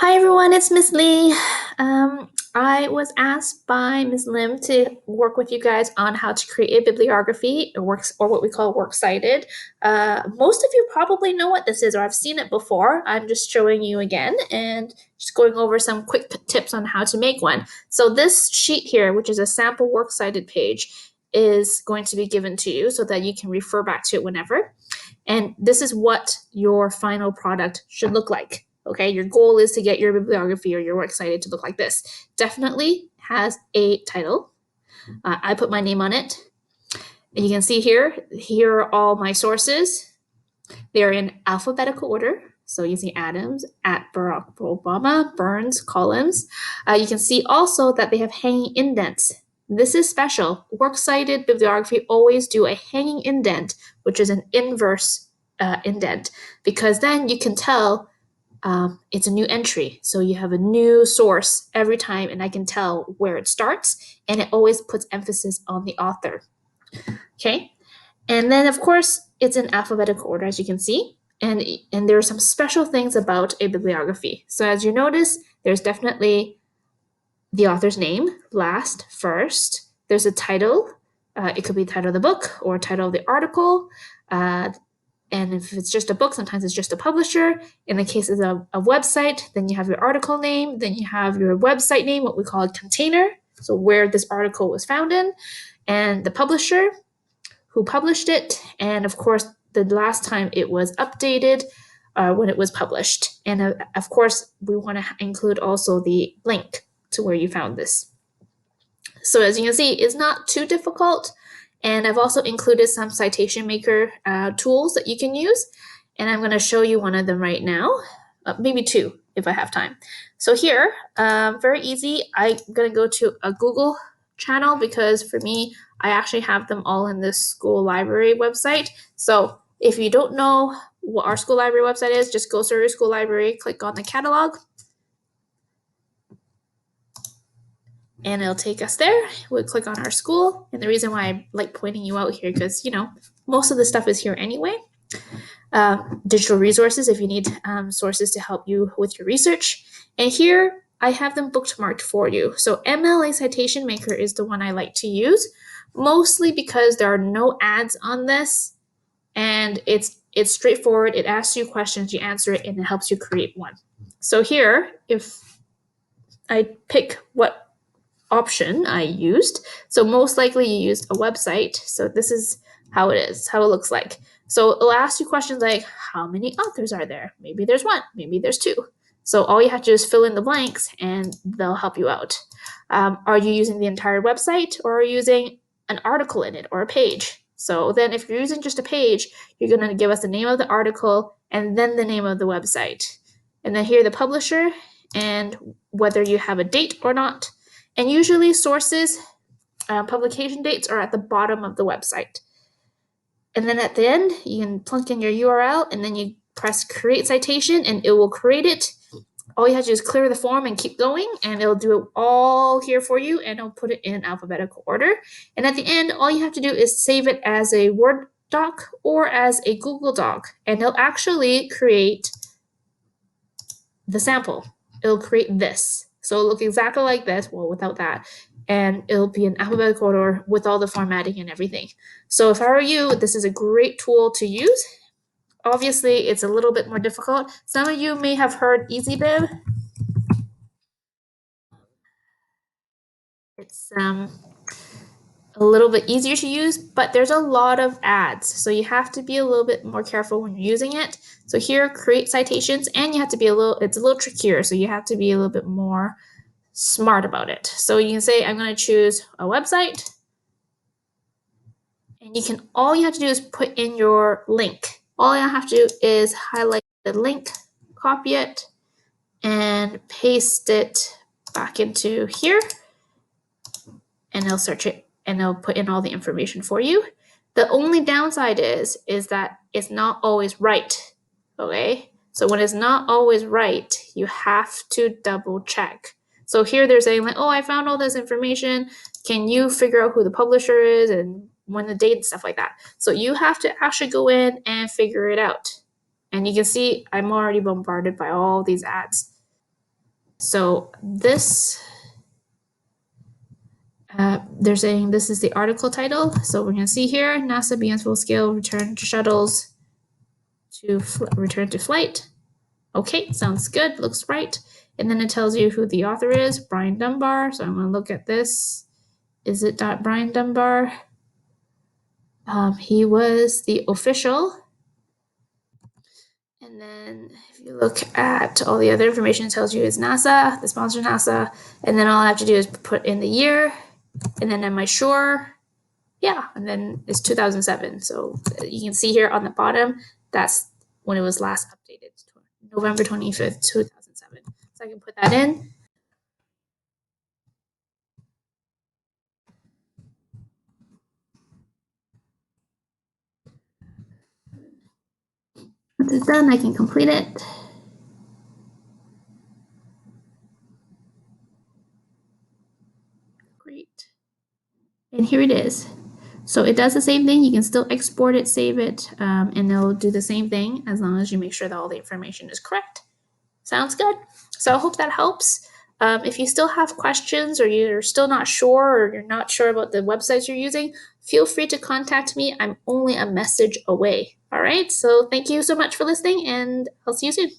Hi everyone, it's Miss Lee. I was asked by Ms. Lim to work with you guys on how to create a bibliography, or what we call works cited. Most of you probably know what this is, or I've seen it before. I'm just showing you again and just going over some quick tips on how to make one. So this sheet here, which is a sample works cited page, is going to be given to you so that you can refer back to it whenever. And this is what your final product should look like. Okay, your goal is to get your bibliography or your works cited to look like this. Definitely has a title. I put my name on it. And you can see here are all my sources. They're in alphabetical order. So you see Adams, at Barack Obama, Burns, columns. You can see also that they have hanging indents. This is special. Works cited bibliography always do a hanging indent, which is an inverse indent, because then you can tell it's a new entry. So you have a new source every time, and I can tell where it starts, and it always puts emphasis on the author. Okay. And then, of course, it's in alphabetical order, as you can see. And there are some special things about a bibliography. So as you notice, there's definitely the author's name, last, first. There's a title. It could be the title of the book or title of the article. And if it's just a book, sometimes it's just a publisher. In the case of a website, then you have your article name, then you have your website name, what we call a container, so where this article was found in, and the publisher, who published it, and of course, the last time it was updated, when it was published. And of course, we want to include also the link to where you found this. So as you can see, it's not too difficult. And I've also included some citation maker tools that you can use. And I'm going to show you one of them right now, maybe two if I have time. So here, very easy. I'm going to go to a Google channel because for me, I actually have them all in this school library website. So if you don't know what our school library website is, just go to your school library, click on the catalog, and it'll take us there. We'll click on our school. And the reason why I like pointing you out here, because, most of the stuff is here anyway. Digital resources, if you need sources to help you with your research. And here, I have them bookmarked for you. So MLA Citation Maker is the one I like to use, mostly because there are no ads on this. And it's straightforward. It asks you questions, you answer it, and it helps you create one. So here, if I pick what option I used. So most likely you used a website. So this is how it is, how it looks like. So it'll ask you questions like, how many authors are there? Maybe there's one, maybe there's two. So all you have to do is fill in the blanks and they'll help you out. Are you using the entire website, or are you using an article in it or a page? So then if you're using just a page, you're going to give us the name of the article and then the name of the website. And then here the publisher and whether you have a date or not. And usually sources, publication dates are at the bottom of the website. And then at the end, you can plunk in your URL and then you press create citation and it will create it. All you have to do is clear the form and keep going, and it'll do it all here for you, and it'll put it in alphabetical order. And at the end, all you have to do is save it as a Word doc or as a Google Doc, and it'll actually create the sample. It'll create this. So it'll look exactly like this, well, without that. And it'll be in alphabetical order with all the formatting and everything. So if I were you, this is a great tool to use. Obviously, it's a little bit more difficult. Some of you may have heard EasyBib. It's a little bit easier to use, but there's a lot of ads. So you have to be a little bit more careful when you're using it. So here, create citations, and you have to be it's a little trickier. So you have to be a little bit more smart about it. So you can say, I'm going to choose a website, and all you have to do is put in your link. All you have to do is highlight the link, copy it, and paste it back into here, and it'll search it and it'll put in all the information for you. The only downside is that it's not always right. Okay, so when it's not always right, you have to double check. So here they're saying like, oh, I found all this information. Can you figure out who the publisher is and when the date and stuff like that? So you have to actually go in and figure it out. And you can see I'm already bombarded by all these ads. So this, they're saying this is the article title. So we're going to see here, NASA begins full-scale return to shuttles to return to flight. Okay, sounds good, looks right. And then it tells you who the author is, Brian Dunbar. So I'm going to look at this. Is it Brian Dunbar? He was the official. And then if you look at all the other information, it tells you it's NASA, the sponsor NASA. And then all I have to do is put in the year. And then am I sure? Yeah, and then it's 2007. So you can see here on the bottom, that's when it was last updated, November 25th, 2007. So I can put that in. Once it's done, I can complete it. Great. And here it is. So it does the same thing. You can still export it, save it, and it'll do the same thing as long as you make sure that all the information is correct. Sounds good. So I hope that helps. If you still have questions or you're still not sure or you're not sure about the websites you're using, feel free to contact me. I'm only a message away. All right. So thank you so much for listening, and I'll see you soon.